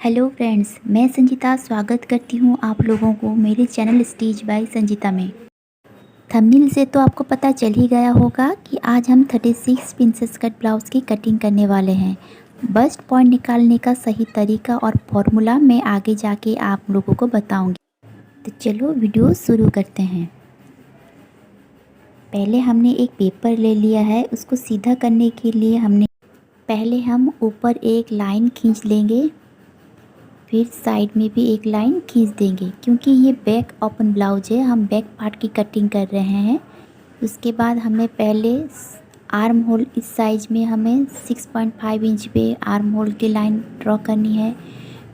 Hello friends, मैं संजीता स्वागत करती हूँ आप लोगों को मेरे चैनल स्टीच बाय संजीता में। थंबनेल से तो आपको पता चल ही गया होगा कि आज हम 36 प्रिंसेस कट ब्लाउज़ की कटिंग करने वाले हैं। बस्ट पॉइंट निकालने का सही तरीका और फॉर्मूला मैं आगे जाके आप लोगों को बताऊंगी। तो चलो वीडियो शुरू करते हैं। पहले हमने एक पेपर ले लिया है, उसको सीधा करने के लिए पहले हम ऊपर एक लाइन खींच लेंगे, फिर साइड में भी एक लाइन खींच देंगे। क्योंकि ये बैक ओपन ब्लाउज है, हम बैक पार्ट की कटिंग कर रहे हैं। उसके बाद हमें पहले आर्म होल इस साइज में हमें 6.5 इंच पे आर्म होल की लाइन ड्रॉ करनी है।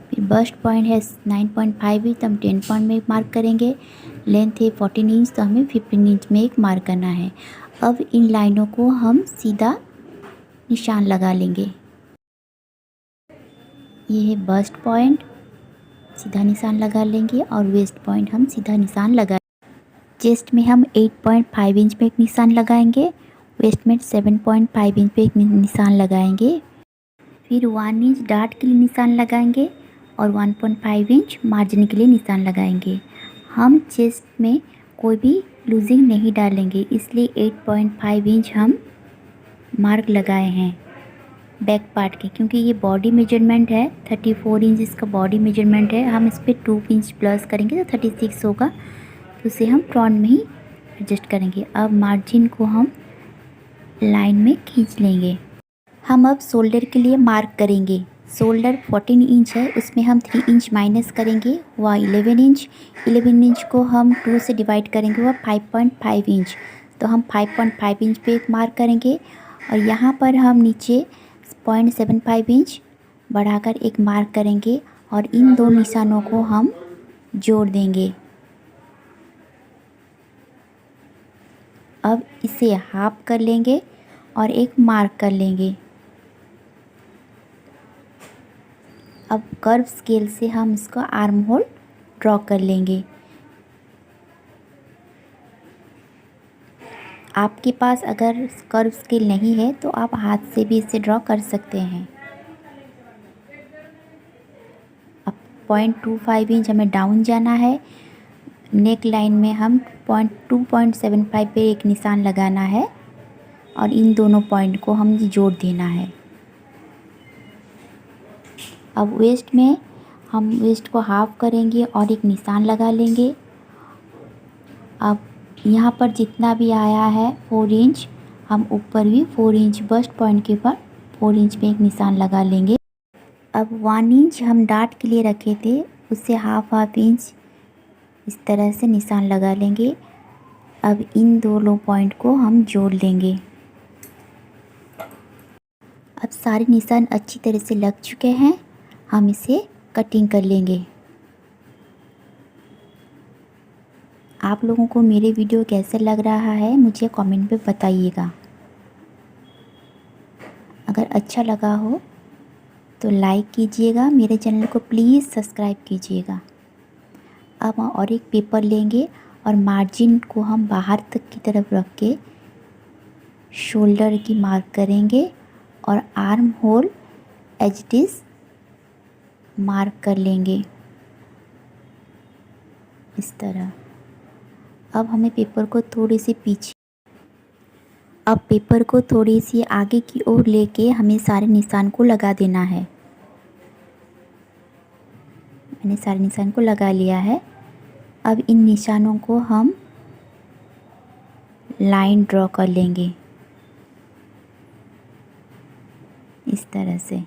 फिर बस्ट पॉइंट है 9.5 इंच, तो हम 10 पॉइंट में एक मार्क करेंगे। लेंथ है 14 इंच, तो हमें 15 इंच में एक मार्क करना है। अब इन लाइनों को हम सीधा निशान लगा लेंगे। ये है बस्ट पॉइंट, सीधा निशान लगा लेंगे, और वेस्ट पॉइंट हम सीधा निशान लगा। चेस्ट में हम 8.5 इंच पे एक निशान लगाएंगे, वेस्ट में 7.5 इंच पे एक निशान लगाएंगे। फिर 1 इंच डार्ट के लिए निशान लगाएंगे और 1.5 इंच मार्जिन के लिए निशान लगाएंगे। हम चेस्ट में कोई भी लूजिंग नहीं डालेंगे, इसलिए 8.5 इंच हम मार्क लगाए हैं बैक पार्ट के। क्योंकि ये बॉडी मेजरमेंट है, 34 इंच इसका बॉडी मेजरमेंट है। हम इस पर 2 इंच प्लस करेंगे तो 36 होगा, तो उसे हम फ्रंट में ही एडजस्ट करेंगे। अब मार्जिन को हम लाइन में खींच लेंगे। हम अब शोल्डर के लिए मार्क करेंगे। शोल्डर 14 इंच है, उसमें हम 3 इंच माइनस करेंगे, वह 11 इंच। 11 इंच को हम 2 से डिवाइड करेंगे, वह 5.5 इंच। तो हम 5.5 इंच पे एक मार्क करेंगे, और यहाँ पर हम नीचे 0.75 इंच बढ़ाकर एक मार्क करेंगे, और इन दो निशानों को हम जोड़ देंगे। अब इसे हाफ कर लेंगे और एक मार्क कर लेंगे। अब कर्व स्केल से हम इसका आर्म होल ड्रॉ कर लेंगे। आपके पास अगर कर्व स्केल नहीं है तो आप हाथ से भी इसे ड्रॉ कर सकते हैं। अब 0.25 इंच हमें डाउन जाना है। नेक लाइन में हम 2.75 पे एक निशान लगाना है, और इन दोनों पॉइंट को हम जोड़ देना है। अब वेस्ट में हम वेस्ट को हाफ करेंगे और एक निशान लगा लेंगे। अब यहाँ पर जितना भी आया है 4 इंच, हम ऊपर भी 4 इंच बस्ट पॉइंट के ऊपर 4 इंच पे एक निशान लगा लेंगे। अब 1 इंच हम डार्ट के लिए रखे थे, उससे हाफ इंच इस तरह से निशान लगा लेंगे। अब इन दोनों पॉइंट को हम जोड़ लेंगे। अब सारे निशान अच्छी तरह से लग चुके हैं, हम इसे कटिंग कर लेंगे। आप लोगों को मेरे वीडियो कैसे लग रहा है मुझे कमेंट पे बताइएगा। अगर अच्छा लगा हो तो लाइक कीजिएगा, मेरे चैनल को प्लीज़ सब्सक्राइब कीजिएगा। अब हम और एक पेपर लेंगे और मार्जिन को हम बाहर तक की तरफ रख के शोल्डर की मार्क करेंगे, और arm hole as it is mark कर लेंगे इस तरह। अब हमें पेपर को थोड़ी सी आगे की ओर लेके हमें सारे निशान को लगा देना है। मैंने सारे निशान को लगा लिया है। अब इन निशानों को हम लाइन ड्रॉ कर लेंगे इस तरह से।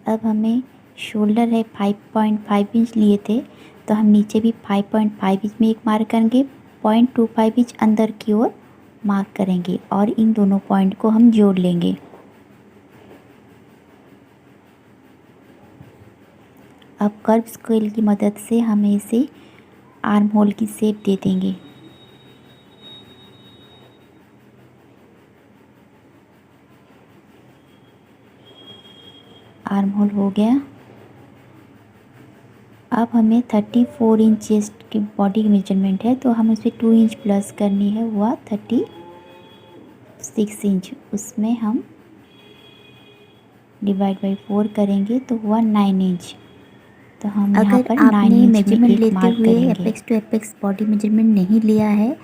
अब हमें शोल्डर है 5.5 इंच लिए थे, तो हम नीचे भी 5.5 इंच में एक मार्क करेंगे, 0.25 इंच अंदर की ओर मार्क करेंगे, और इन दोनों पॉइंट को हम जोड़ लेंगे। अब कर्व स्केल की मदद से हमें इसे आर्म होल की शेप दे देंगे। आर्म होल हो गया। अब हमें 34 इंच चेस्ट की बॉडी की मेजरमेंट है, तो हम उसे 2 इंच प्लस करनी है, हुआ 36 6 इंच, उसमें हम डिवाइड बाई 4 करेंगे तो हुआ 9 इंच। तो हम यहाँ पर 9 आपने इंच में मेजरमेंट एक लेते मार्क हुए करेंगे। Apex to apex body measurement नहीं लिया है,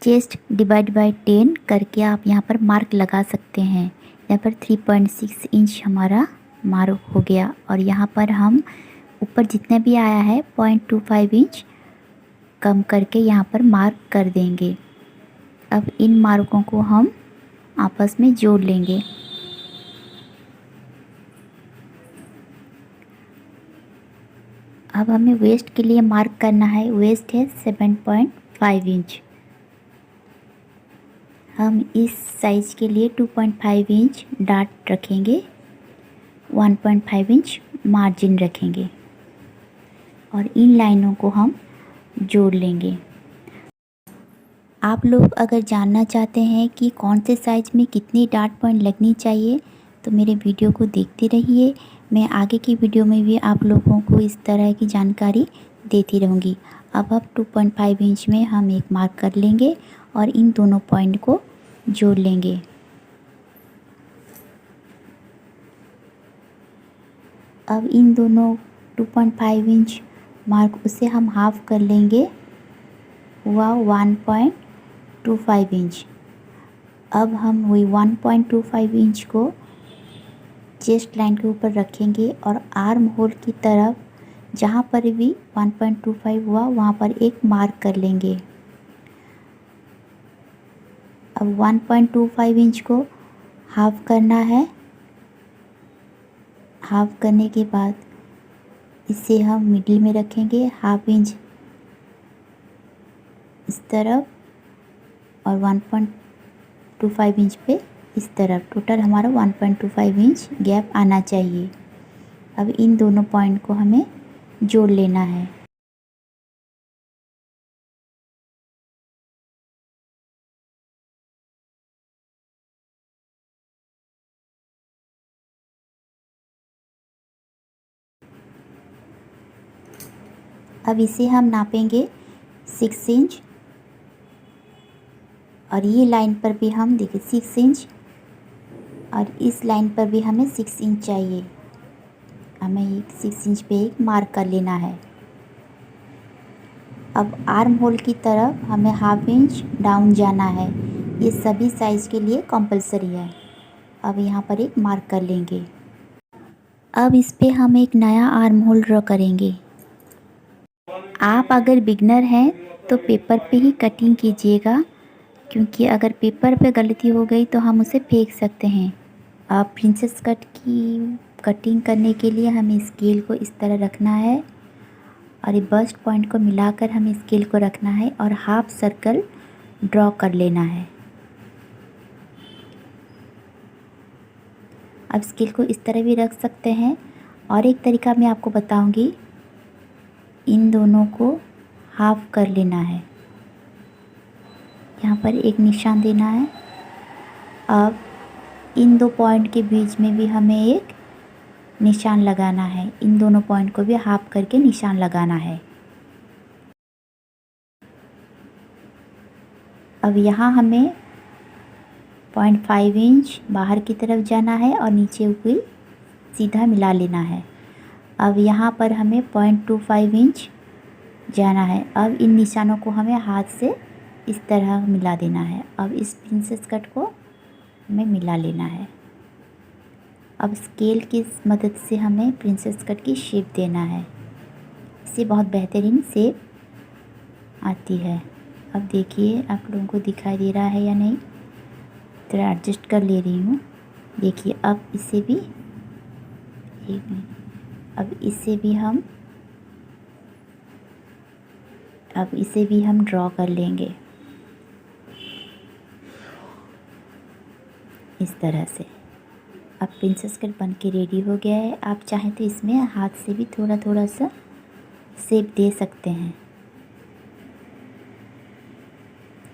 चेस्ट डिवाइड बाई 10 करके आप यहाँ पर मार्क लगा सकते हैं। यहाँ पर 3.6 इंच हमारा मार्क हो गया और यहाँ पर हम ऊपर जितना भी आया है 0.25 इंच कम करके यहाँ पर मार्क कर देंगे। अब इन मार्कों को हम आपस में जोड़ लेंगे। अब हमें वेस्ट के लिए मार्क करना है। वेस्ट है 7.5 इंच। हम इस साइज के लिए 2.5 इंच डार्ट रखेंगे, 1.5 इंच मार्जिन रखेंगे और इन लाइनों को हम जोड़ लेंगे। आप लोग अगर जानना चाहते हैं कि कौन से साइज में कितनी डार्ट पॉइंट लगनी चाहिए तो मेरे वीडियो को देखते रहिए। मैं आगे की वीडियो में भी आप लोगों को इस तरह की जानकारी देती रहूँगी। अब 2.5 इंच में हम एक मार्क कर लेंगे और इन दोनों पॉइंट को जोड़ लेंगे। अब इन दोनों 2.5 इंच मार्क उसे हम हाफ कर लेंगे, हुआ 1.25 इंच। अब हम वही 1.25 इंच को चेस्ट लाइन के ऊपर रखेंगे और आर्म होल की तरफ जहाँ पर भी 1.25 हुआ वहाँ पर एक मार्क कर लेंगे। अब 1.25 इंच को हाफ करना है। हाफ करने के बाद इसे हम मिडिल में रखेंगे, हाफ इंच इस तरफ और 1.25 इंच पे इस तरफ। टोटल हमारा 1.25 इंच गैप आना चाहिए। अब इन दोनों पॉइंट को हमें जोड़ लेना है। अब इसे हम नापेंगे 6 इंच और ये लाइन पर भी हम देखिए 6 इंच और इस लाइन पर भी हमें 6 इंच चाहिए। हमें एक 6 इंच पे एक मार्क कर लेना है। अब आर्म होल की तरफ हमें हाफ इंच डाउन जाना है। ये सभी साइज़ के लिए कंपलसरी है। अब यहाँ पर एक मार्क कर लेंगे। अब इस पे हम एक नया आर्म होल ड्रॉ करेंगे। आप अगर बिगनर हैं तो पेपर पे ही कटिंग कीजिएगा, क्योंकि अगर पेपर पे गलती हो गई तो हम उसे फेंक सकते हैं। अब प्रिंसेस कट की कटिंग करने के लिए हमें स्केल को इस तरह रखना है और ये बस्ट पॉइंट को मिलाकर हमें स्केल को रखना है और हाफ सर्कल ड्रॉ कर लेना है। अब स्केल को इस तरह भी रख सकते हैं और एक तरीका मैं आपको बताऊंगी। इन दोनों को हाफ कर लेना है, यहाँ पर एक निशान देना है। अब इन दो पॉइंट के बीच में भी हमें एक निशान लगाना है। इन दोनों पॉइंट को भी हाफ करके निशान लगाना है। अब यहाँ हमें 0.5 इंच बाहर की तरफ जाना है और नीचे ऊपर सीधा मिला लेना है। अब यहाँ पर हमें 0.25 इंच जाना है। अब इन निशानों को हमें हाथ से इस तरह मिला देना है। अब इस प्रिंसेस कट को हमें मिला लेना है। अब स्केल की मदद से हमें प्रिंसेस कट की शेप देना है। इससे बहुत बेहतरीन शेप आती है। अब देखिए आप लोगों को दिखाई दे रहा है या नहीं, थोड़ा एडजस्ट कर ले रही हूँ। देखिए अब इसे भी एक मिनट, अब इसे भी हम ड्रॉ कर लेंगे इस तरह से। अब प्रिंसेस कट बन के रेडी हो गया है। आप चाहें तो इसमें हाथ से भी थोड़ा थोड़ा सा शेप दे सकते हैं,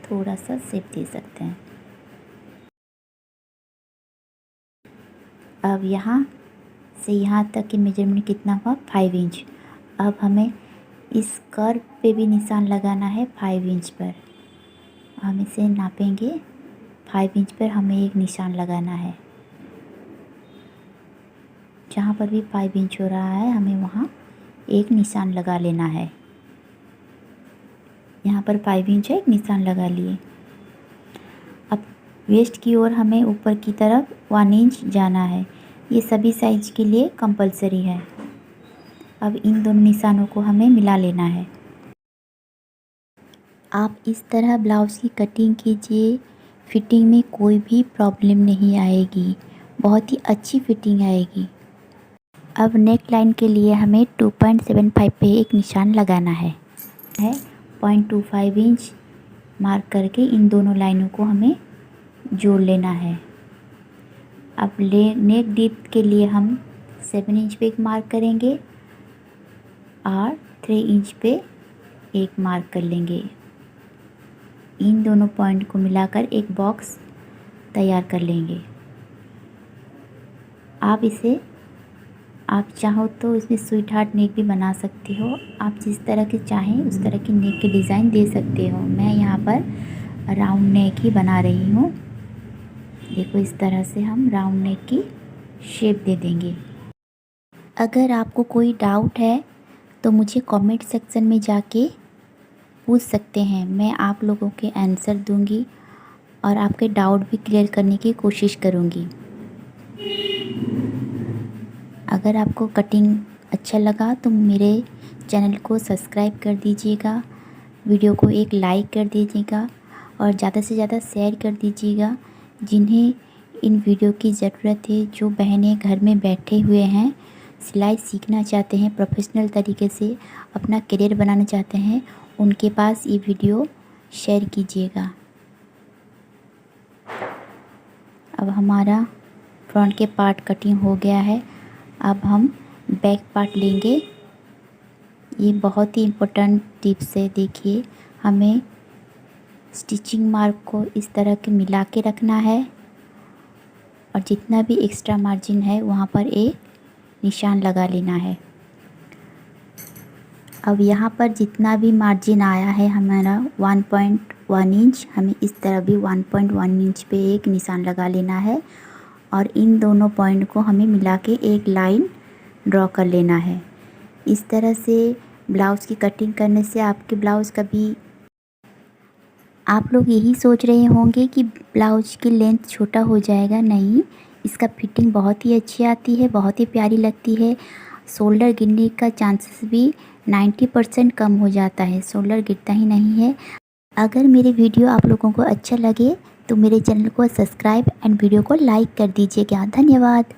थोड़ा सा शेप दे सकते हैं। अब यहाँ से यहाँ तक की मेजरमेंट कितना हुआ, 5 इंच। अब हमें इस कर्व पे भी निशान लगाना है 5 इंच पर। हम इसे नापेंगे 5 इंच पर हमें एक निशान लगाना है। जहाँ पर भी 5 इंच हो रहा है हमें वहाँ एक निशान लगा लेना है। यहाँ पर 5 इंच है, एक निशान लगा लिए। अब वेस्ट की ओर हमें ऊपर की तरफ 1 इंच जाना है। ये सभी साइज के लिए कंपलसरी है। अब इन दोनों निशानों को हमें मिला लेना है। आप इस तरह ब्लाउज़ की कटिंग कीजिए, फिटिंग में कोई भी प्रॉब्लम नहीं आएगी, बहुत ही अच्छी फिटिंग आएगी। अब नेक लाइन के लिए हमें 2.75 पे एक निशान लगाना है 0.25 इंच मार्क करके इन दोनों लाइनों को हमें जोड़ लेना है। अब नेक डीप के लिए हम 7 इंच पे एक मार्क करेंगे और 3 इंच पे एक मार्क कर लेंगे। इन दोनों पॉइंट को मिलाकर एक बॉक्स तैयार कर लेंगे। आप चाहो तो इसमें स्वीट हार्ट नेक भी बना सकते हो। आप जिस तरह के चाहें उस तरह की नेक की डिज़ाइन दे सकते हो। मैं यहाँ पर राउंड नेक ही बना रही हूँ। देखो इस तरह से हम राउंड नेक की शेप दे देंगे। अगर आपको कोई डाउट है तो मुझे कमेंट सेक्शन में जाके पूछ सकते हैं। मैं आप लोगों के आंसर दूंगी और आपके डाउट भी क्लियर करने की कोशिश करूंगी। अगर आपको कटिंग अच्छा लगा तो मेरे चैनल को सब्सक्राइब कर दीजिएगा, वीडियो को एक लाइक कर दीजिएगा और ज़्यादा से ज़्यादा शेयर कर दीजिएगा। जिन्हें इन वीडियो की ज़रूरत है, जो बहनें घर में बैठे हुए हैं, सिलाई सीखना चाहते हैं, प्रोफेशनल तरीके से अपना करियर बनाना चाहते हैं, उनके पास ये वीडियो शेयर कीजिएगा। अब हमारा फ्रंट के पार्ट कटिंग हो गया है। अब हम बैक पार्ट लेंगे। ये बहुत ही इम्पोर्टेंट टिप्स है। देखिए हमें स्टिचिंग मार्क को इस तरह के मिला के रखना है और जितना भी एक्स्ट्रा मार्जिन है वहाँ पर एक निशान लगा लेना है। अब यहाँ पर जितना भी मार्जिन आया है हमारा 1.1 इंच, हमें इस तरह भी 1.1 इंच पे एक निशान लगा लेना है और इन दोनों पॉइंट को हमें मिला के एक लाइन ड्रॉ कर लेना है। इस तरह से ब्लाउज़ की कटिंग करने से आपके ब्लाउज़ कभी आप लोग यही सोच रहे होंगे कि ब्लाउज की लेंथ छोटा हो जाएगा। नहीं, इसका फिटिंग बहुत ही अच्छी आती है, बहुत ही प्यारी लगती है। शोल्डर गिरने का चांसेस भी 90% कम हो जाता है, शोल्डर गिरता ही नहीं है। अगर मेरे वीडियो आप लोगों को अच्छा लगे तो मेरे चैनल को सब्सक्राइब एंड वीडियो को लाइक कर दीजिएगा। धन्यवाद।